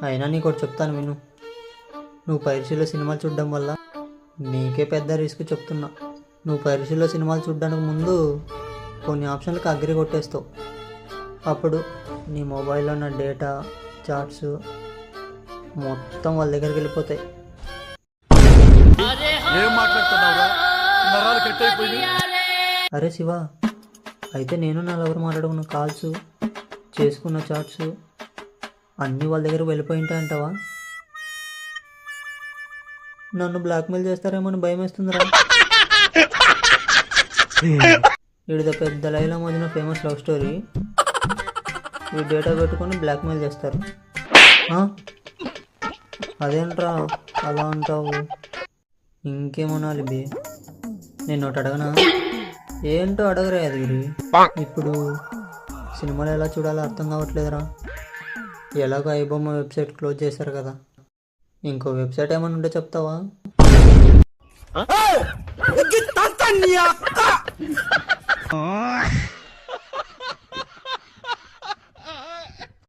అయినా నీకు ఒకటి చెప్తాను విను. నువ్వు పైరసీలో సినిమాలు చూడడం వల్ల నీకే పెద్ద రిస్క్ చెప్తున్నా. నువ్వు పైరసీలో సినిమాలు చూడడానికి ముందు కొన్ని ఆప్షన్లకు అగ్రి కొట్టేస్తావు. అప్పుడు నీ మొబైల్లో ఉన్న డేటా, చాట్స్ మొత్తం వాళ్ళ దగ్గరికి వెళ్ళిపోతాయి. అరే శివ, అయితే నేను నా లవర్ మాట్లాడుకున్న కాల్స్, చేసుకున్న చాట్స్ అన్నీ వాళ్ళ దగ్గర వెళ్ళిపోయి ఉంటాయి అంటావా? నన్ను బ్లాక్మెయిల్ చేస్తారేమో అని భయం వేస్తుందిరా. వీడిద పెద్ద లైలా మధ్యన ఫేమస్ లవ్ స్టోరీ. ఈ డేటా పెట్టుకొని బ్లాక్మెయిల్ చేస్తారు. అదేంట్రా అలా అంటావు? ఇంకేమనాలి బే? నేను ఒకటి అడగనా? ఏంటో అడగరా అది. ఇప్పుడు సినిమాలు ఎలా చూడాలో అర్థం కావట్లేదురా. ఎలాగో ఐబొమ్మ వెబ్సైట్ క్లోజ్ చేశారు కదా, ఇంకో వెబ్సైట్ ఏమైనా ఉంటే చెప్తావా?